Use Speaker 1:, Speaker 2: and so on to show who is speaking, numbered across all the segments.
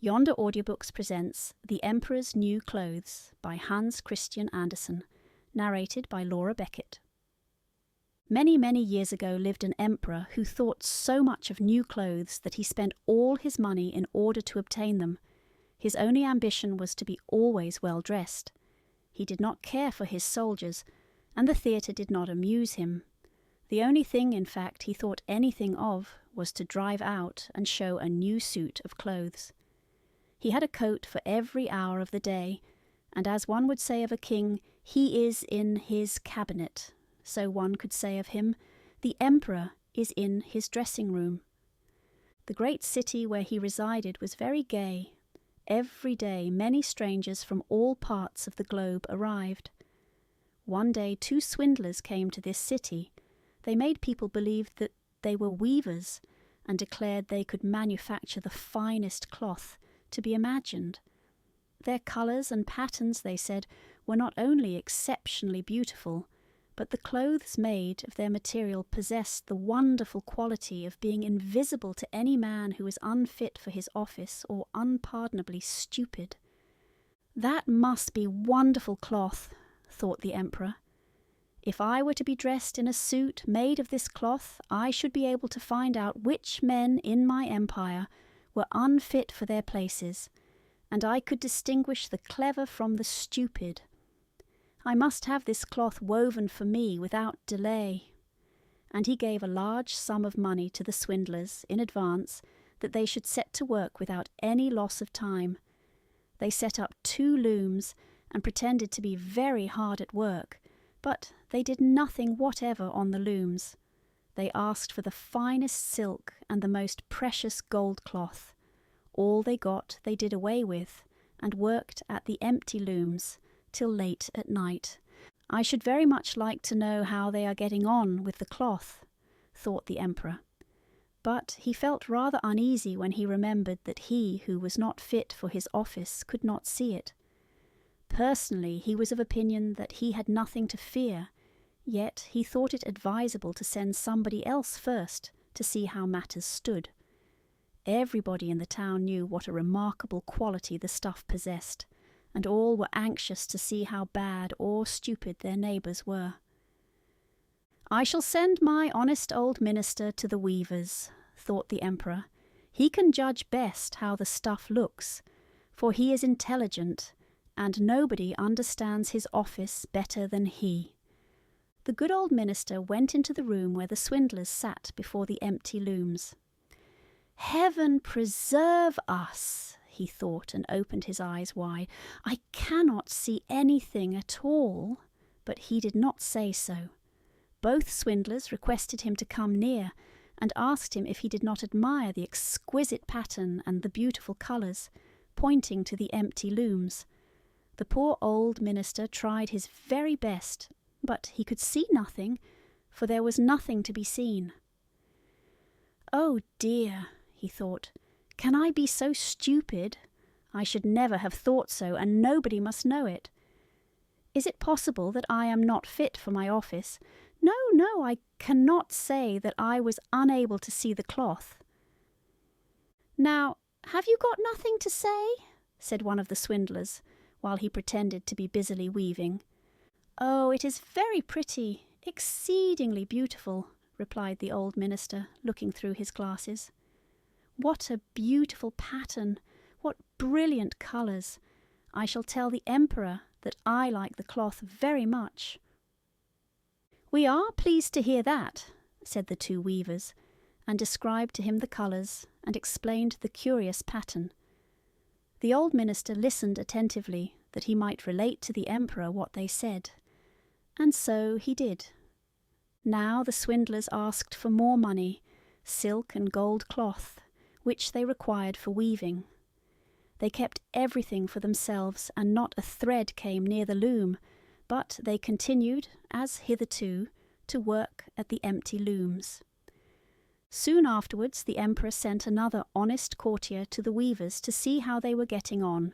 Speaker 1: Yonder Audiobooks presents The Emperor's New Clothes by Hans Christian Andersen, narrated by Laura Beckett. Many, many years ago lived an emperor who thought so much of new clothes that he spent all his money in order to obtain them. His only ambition was to be always well dressed. He did not care for his soldiers, and the theatre did not amuse him. The only thing, in fact, he thought anything of was to drive out and show a new suit of clothes. He had a coat for every hour of the day, and as one would say of a king, he is in his cabinet, so one could say of him, the emperor is in his dressing room. The great city where he resided was very gay. Every day many strangers from all parts of the globe arrived. One day 2 swindlers came to this city. They made people believe that they were weavers and declared they could manufacture the finest cloth to be imagined. Their colours and patterns, they said, were not only exceptionally beautiful, but the clothes made of their material possessed the wonderful quality of being invisible to any man who was unfit for his office or unpardonably stupid. That must be wonderful cloth, thought the emperor. If I were to be dressed in a suit made of this cloth, I should be able to find out which men in my empire were unfit for their places, and I could distinguish the clever from the stupid. I must have this cloth woven for me without delay. And he gave a large sum of money to the swindlers in advance that they should set to work without any loss of time. They set up 2 looms and pretended to be very hard at work, but they did nothing whatever on the looms. They asked for the finest silk and the most precious gold cloth. All they got they did away with, and worked at the empty looms till late at night. I should very much like to know how they are getting on with the cloth, thought the emperor. But he felt rather uneasy when he remembered that he who was not fit for his office could not see it. Personally, he was of opinion that he had nothing to fear, yet he thought it advisable to send somebody else first to see how matters stood. Everybody in the town knew what a remarkable quality the stuff possessed, and all were anxious to see how bad or stupid their neighbours were. I shall send my honest old minister to the weavers, thought the emperor. He can judge best how the stuff looks, for he is intelligent, and nobody understands his office better than he. The good old minister went into the room where the swindlers sat before the empty looms. Heaven preserve us, he thought, and opened his eyes wide. I cannot see anything at all. But he did not say so. Both swindlers requested him to come near, and asked him if he did not admire the exquisite pattern and the beautiful colours, pointing to the empty looms. The poor old minister tried his very best, but he could see nothing, for there was nothing to be seen. Oh dear, he thought, can I be so stupid? I should never have thought so, and nobody must know it. Is it possible that I am not fit for my office? No, I cannot say that I was unable to see the cloth. Now, have you got nothing to say? Said one of the swindlers, while he pretended to be busily weaving. Oh, it is very pretty, exceedingly beautiful, replied the old minister, looking through his glasses. What a beautiful pattern! What brilliant colours! I shall tell the emperor that I like the cloth very much. We are pleased to hear that, said the 2 weavers, and described to him the colours and explained the curious pattern. The old minister listened attentively, that he might relate to the emperor what they said, and so he did. Now the swindlers asked for more money, silk and gold cloth, which they required for weaving. They kept everything for themselves, and not a thread came near the loom, but they continued, as hitherto, to work at the empty looms. Soon afterwards the emperor sent another honest courtier to the weavers to see how they were getting on,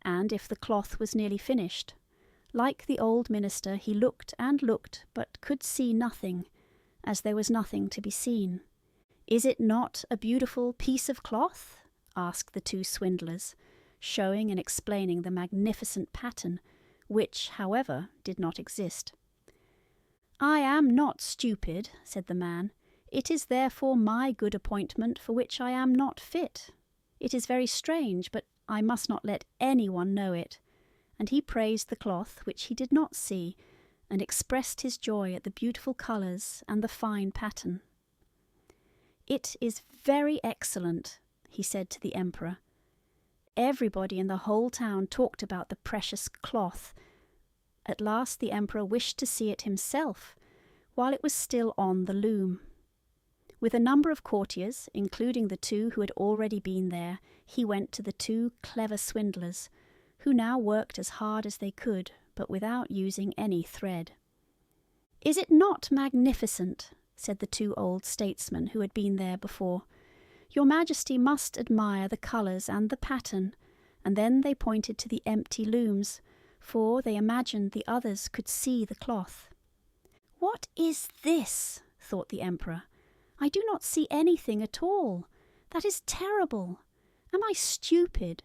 Speaker 1: and if the cloth was nearly finished. Like the old minister, he looked and looked, but could see nothing, as there was nothing to be seen. Is it not a beautiful piece of cloth? asked the two swindlers, showing and explaining the magnificent pattern, which, however, did not exist. "I am not stupid," said the man. "It is therefore my good appointment for which I am not fit. It is very strange, but I must not let anyone know it." And he praised the cloth, which he did not see, and expressed his joy at the beautiful colours and the fine pattern. "It is very excellent," he said to the emperor. Everybody in the whole town talked about the precious cloth. At last the emperor wished to see it himself, while it was still on the loom. With a number of courtiers, including the two who had already been there, he went to the two clever swindlers, who now worked as hard as they could, but without using any thread. "Is it not magnificent?" said the two old statesmen who had been there before. "Your Majesty must admire the colours and the pattern," and then they pointed to the empty looms, for they imagined the others could see the cloth. "What is this?" thought the emperor. "I do not see anything at all. That is terrible. Am I stupid?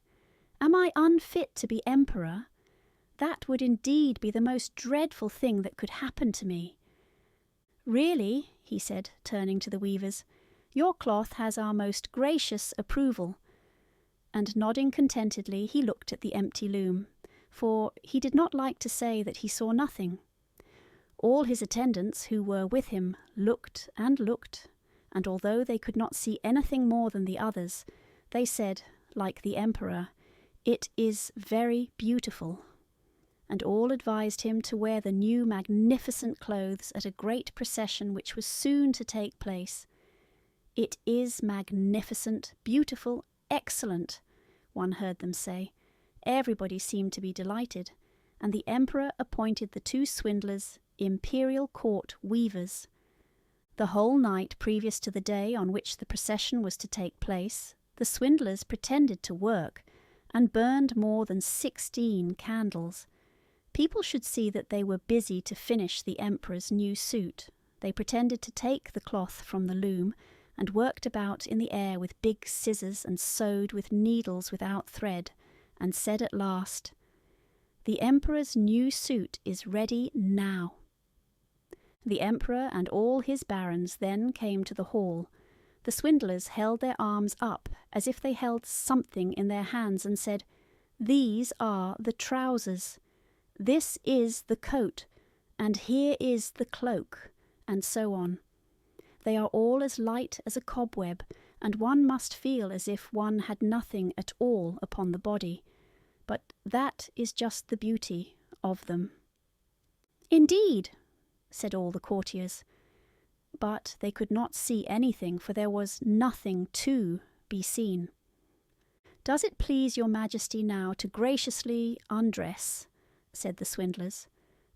Speaker 1: Am I unfit to be emperor? That would indeed be the most dreadful thing that could happen to me. Really," he said, turning to the weavers, "your cloth has our most gracious approval." And nodding contentedly, he looked at the empty loom, for he did not like to say that he saw nothing. All his attendants who were with him looked, and although they could not see anything more than the others, they said, like the emperor, "It is very beautiful." And all advised him to wear the new magnificent clothes at a great procession which was soon to take place. "It is magnificent, beautiful, excellent," one heard them say. Everybody seemed to be delighted, and the emperor appointed the two swindlers imperial court weavers. The whole night previous to the day on which the procession was to take place, the swindlers pretended to work, and burned more than 16 candles. People should see that they were busy to finish the emperor's new suit. They pretended to take the cloth from the loom, and worked about in the air with big scissors and sewed with needles without thread, and said at last, "The emperor's new suit is ready now." The emperor and all his barons then came to the hall. The swindlers held their arms up as if they held something in their hands and said, "These are the trousers. This is the coat, and here is the cloak," and so on. They are all as light as a cobweb, and one must feel as if one had nothing at all upon the body. But that is just the beauty of them. "Indeed," said all the courtiers. But they could not see anything, for there was nothing to be seen. "Does it please your Majesty now to graciously undress," said the swindlers,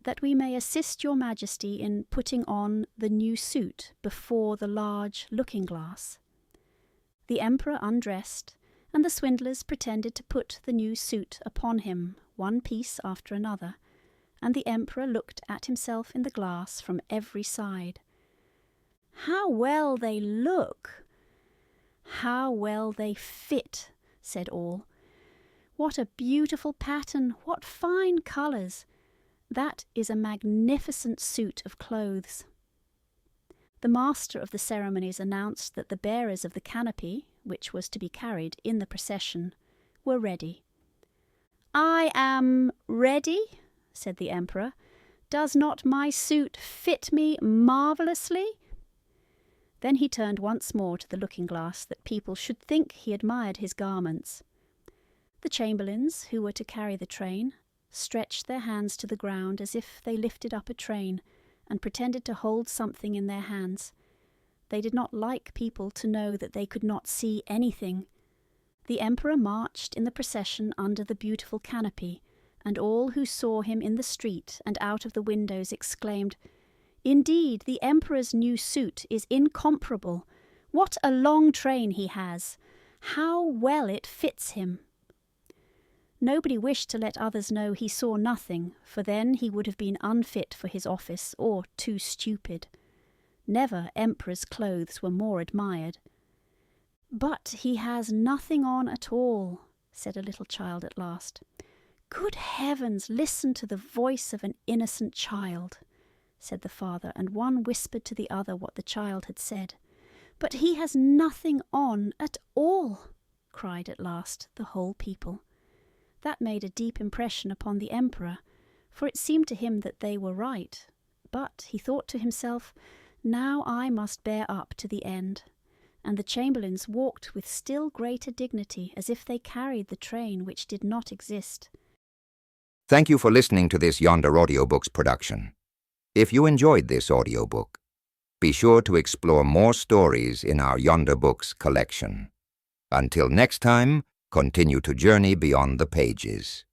Speaker 1: "that we may assist your Majesty in putting on the new suit before the large looking-glass?" The emperor undressed, and the swindlers pretended to put the new suit upon him, one piece after another, and the emperor looked at himself in the glass from every side. "How well they look! How well they fit!" said all. "What a beautiful pattern! What fine colours! That is a magnificent suit of clothes." The master of the ceremonies announced that the bearers of the canopy, which was to be carried in the procession, were ready. "I am ready," said the emperor. "Does not my suit fit me marvellously?" Then he turned once more to the looking-glass, that people should think he admired his garments. The chamberlains, who were to carry the train, stretched their hands to the ground as if they lifted up a train, and pretended to hold something in their hands. They did not like people to know that they could not see anything. The emperor marched in the procession under the beautiful canopy, and all who saw him in the street and out of the windows exclaimed, "Indeed, the emperor's new suit is incomparable. What a long train he has! How well it fits him!" Nobody wished to let others know he saw nothing, for then he would have been unfit for his office or too stupid. Never emperor's clothes were more admired. "But he has nothing on at all," said a little child at last. "Good heavens, listen to the voice of an innocent child," said the father, and one whispered to the other what the child had said. "But he has nothing on at all," cried at last the whole people. That made a deep impression upon the emperor, for it seemed to him that they were right. But he thought to himself, "Now I must bear up to the end." And the chamberlains walked with still greater dignity, as if they carried the train which did not exist.
Speaker 2: Thank you for listening to this Yonder Audiobooks production. If you enjoyed this audiobook, be sure to explore more stories in our Yonder Books collection. Until next time, continue to journey beyond the pages.